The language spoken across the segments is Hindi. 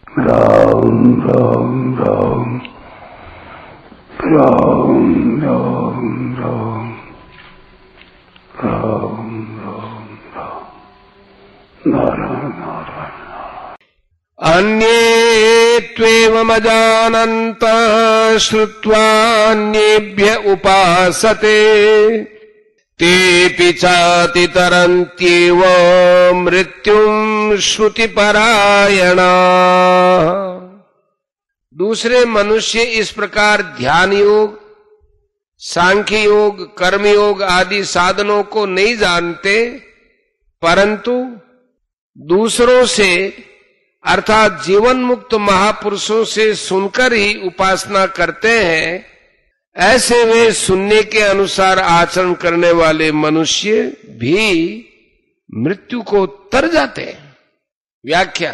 राम राम राम राम राम राम राम राम राम नारायण नारायण। अन्ये त्वेवमजानन्तः श्रुत्वान्येभ्य उपासते तेऽपि चातितरन्त्येव मृत्युं श्रुतिपरायणाः। दूसरे मनुष्य इस प्रकार ध्यान योग, सांख्य योग, कर्मयोग आदि साधनों को नहीं जानते, परंतु दूसरों से अर्थात जीवन मुक्त महापुरुषों से सुनकर ही उपासना करते हैं। ऐसे वे सुनने के अनुसार आचरण करने वाले मनुष्य भी मृत्यु को तर जाते हैं। व्याख्या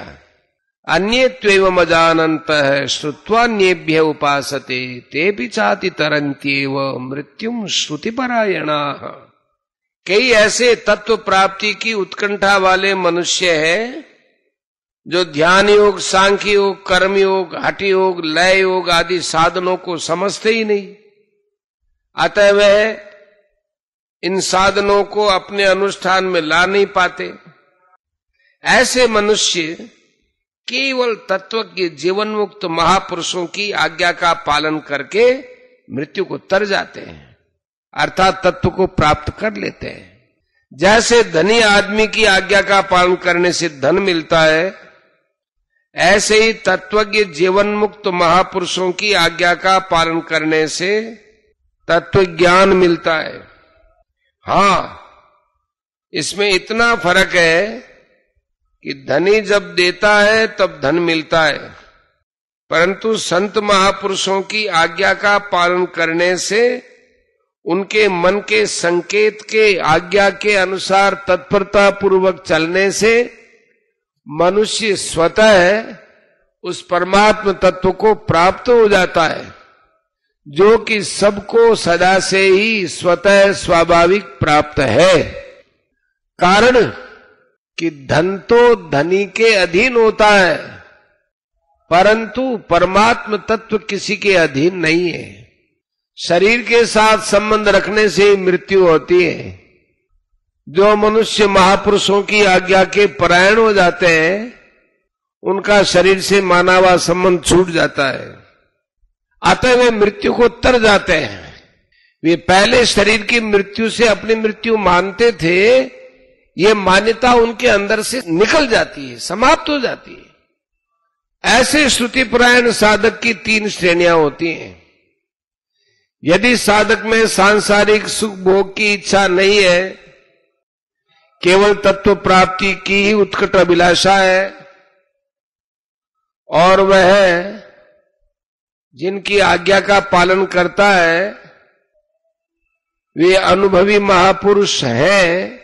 अन्ये त्वेवमजानन्तः श्रुत्वान्येभ्य उपासते तेऽपि चाति तरन्त्येव मृत्युं श्रुतिपरायणाः। कई ऐसे तत्व प्राप्ति की उत्कंठा वाले मनुष्य हैं जो ध्यान योग, सांख्य योग, कर्म योग, हठ योग, लय योग आदि साधनों को समझते ही नहीं। अतः वह इन साधनों को अपने अनुष्ठान में ला नहीं पाते। ऐसे मनुष्य केवल तत्वज्ञ जीवन मुक्त महापुरुषों की आज्ञा का पालन करके मृत्यु को तर जाते हैं, अर्थात तत्व को प्राप्त कर लेते हैं। जैसे धनी आदमी की आज्ञा का पालन करने से धन मिलता है, ऐसे ही तत्वज्ञ जीवन मुक्त महापुरुषों की आज्ञा का पालन करने से तत्व ज्ञान मिलता है। हाँ, इसमें इतना फर्क है कि धनी जब देता है तब धन मिलता है, परंतु संत महापुरुषों की आज्ञा का पालन करने से, उनके मन के संकेत के आज्ञा के अनुसार तत्परता पूर्वक चलने से मनुष्य स्वतः उस परमात्म तत्व को प्राप्त हो जाता है, जो कि सबको सदा से ही स्वतः स्वाभाविक प्राप्त है। कारण कि धन तो धनी के अधीन होता है, परंतु परमात्म तत्व किसी के अधीन नहीं है। शरीर के साथ संबंध रखने से ही मृत्यु होती है। जो मनुष्य महापुरुषों की आज्ञा के परायण हो जाते हैं, उनका शरीर से मानवा संबंध छूट जाता है, अतः वे मृत्यु को तर जाते हैं। वे पहले शरीर की मृत्यु से अपनी मृत्यु मानते थे, ये मान्यता उनके अंदर से निकल जाती है, समाप्त हो जाती है। ऐसे श्रुतिपरायण साधक की तीन श्रेणियां होती हैं। यदि साधक में सांसारिक सुख भोग की इच्छा नहीं है, केवल तत्व प्राप्ति की ही उत्कट अभिलाषा है, और वह जिनकी आज्ञा का पालन करता है वे अनुभवी महापुरुष हैं,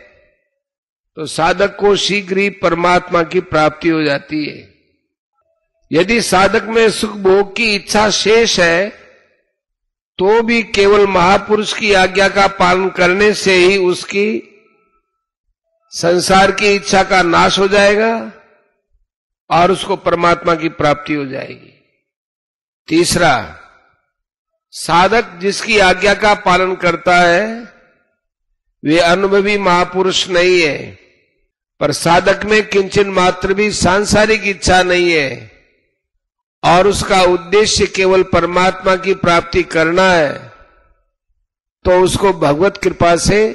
तो साधक को शीघ्र ही परमात्मा की प्राप्ति हो जाती है। यदि साधक में सुख भोग की इच्छा शेष है, तो भी केवल महापुरुष की आज्ञा का पालन करने से ही उसकी संसार की इच्छा का नाश हो जाएगा और उसको परमात्मा की प्राप्ति हो जाएगी। तीसरा, साधक जिसकी आज्ञा का पालन करता है वे अनुभवी महापुरुष नहीं है, पर साधक में किंचन मात्र भी सांसारिक इच्छा नहीं है और उसका उद्देश्य केवल परमात्मा की प्राप्ति करना है, तो उसको भगवत कृपा से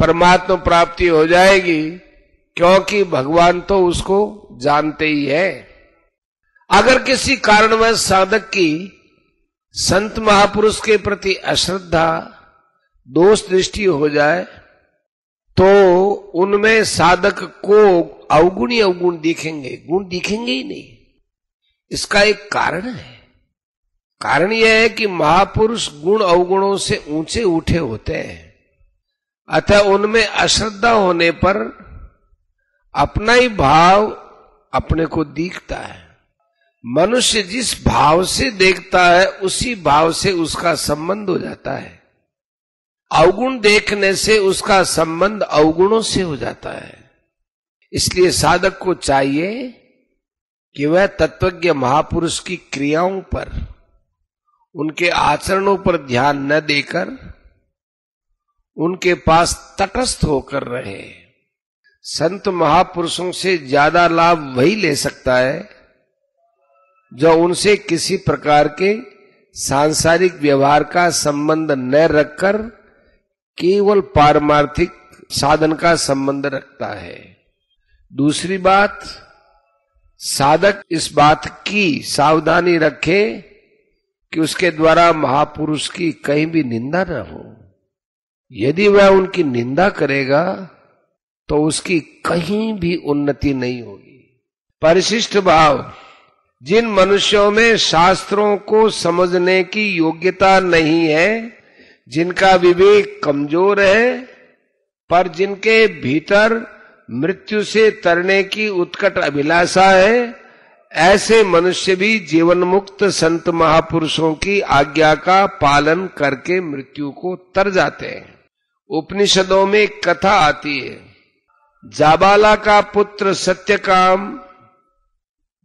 परमात्मा प्राप्ति हो जाएगी, क्योंकि भगवान तो उसको जानते ही है। अगर किसी कारणवश साधक की संत महापुरुष के प्रति अश्रद्धा, दोष दृष्टि हो जाए, तो उनमें साधक को अवगुण ही अवगुण दिखेंगे, गुण दिखेंगे ही नहीं। इसका एक कारण है। कारण यह है कि महापुरुष गुण अवगुणों से ऊंचे उठे होते हैं, अतः उनमें अश्रद्धा होने पर अपना ही भाव अपने को दिखता है। मनुष्य जिस भाव से देखता है उसी भाव से उसका संबंध हो जाता है। अवगुण देखने से उसका संबंध अवगुणों से हो जाता है। इसलिए साधक को चाहिए कि वह तत्वज्ञ महापुरुष की क्रियाओं पर, उनके आचरणों पर ध्यान न देकर उनके पास तटस्थ होकर रहे। संत महापुरुषों से ज्यादा लाभ वही ले सकता है जो उनसे किसी प्रकार के सांसारिक व्यवहार का संबंध न रखकर केवल पारमार्थिक साधन का संबंध रखता है। दूसरी बात, साधक इस बात की सावधानी रखे कि उसके द्वारा महापुरुष की कहीं भी निंदा न हो। यदि वह उनकी निंदा करेगा तो उसकी कहीं भी उन्नति नहीं होगी। परिशिष्ट भाव, जिन मनुष्यों में शास्त्रों को समझने की योग्यता नहीं है, जिनका विवेक कमजोर है, पर जिनके भीतर मृत्यु से तरने की उत्कट अभिलाषा है, ऐसे मनुष्य भी जीवन मुक्त संत महापुरुषों की आज्ञा का पालन करके मृत्यु को तर जाते हैं। उपनिषदों में कथा आती है, जाबाला का पुत्र सत्यकाम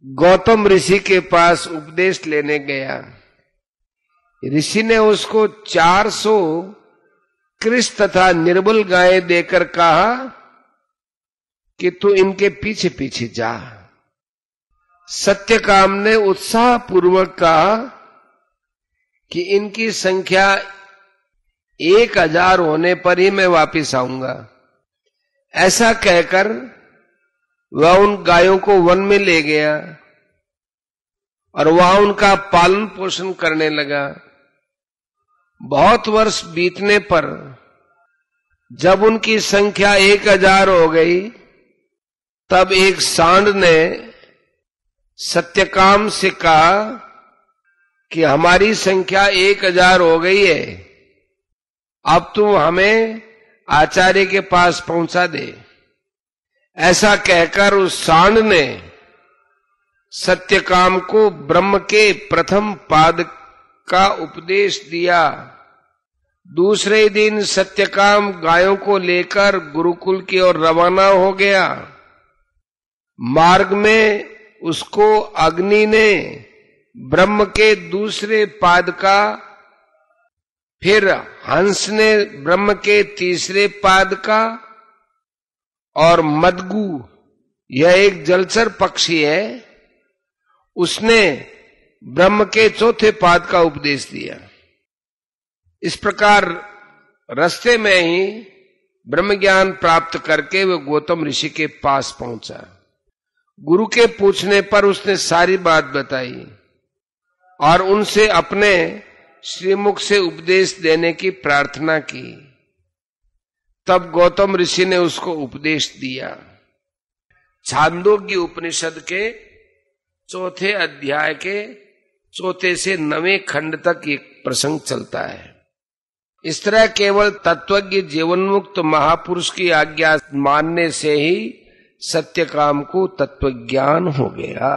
गौतम ऋषि के पास उपदेश लेने गया। ऋषि ने उसको 400 कृष तथा निर्बल गायें देकर कहा कि तू इनके पीछे पीछे जा। सत्यकाम ने उत्साह पूर्वक कहा कि इनकी संख्या 1000 होने पर ही मैं वापिस आऊंगा। ऐसा कहकर वह उन गायों को वन में ले गया और वहां उनका पालन पोषण करने लगा। बहुत वर्ष बीतने पर जब उनकी संख्या 1000 हो गई, तब एक सांड ने सत्यकाम से कहा कि हमारी संख्या 1000 हो गई है, अब तू हमें आचार्य के पास पहुंचा दे। ऐसा कहकर उस सांड ने सत्यकाम को ब्रह्म के प्रथम पाद का उपदेश दिया। दूसरे दिन सत्यकाम गायों को लेकर गुरुकुल की ओर रवाना हो गया। मार्ग में उसको अग्नि ने ब्रह्म के दूसरे पाद का, फिर हंस ने ब्रह्म के तीसरे पाद का, और मदगु, यह एक जलचर पक्षी है, उसने ब्रह्म के चौथे पाद का उपदेश दिया। इस प्रकार रास्ते में ही ब्रह्म ज्ञान प्राप्त करके वह गौतम ऋषि के पास पहुंचा। गुरु के पूछने पर उसने सारी बात बताई और उनसे अपने श्रीमुख से उपदेश देने की प्रार्थना की। तब गौतम ऋषि ने उसको उपदेश दिया। छांदोग्य उपनिषद के 4थे अध्याय के 4 से 9वें खंड तक एक प्रसंग चलता है। इस तरह केवल तत्वज्ञ जीवन मुक्त महापुरुष की आज्ञा मानने से ही सत्यकाम को तत्वज्ञान हो गया।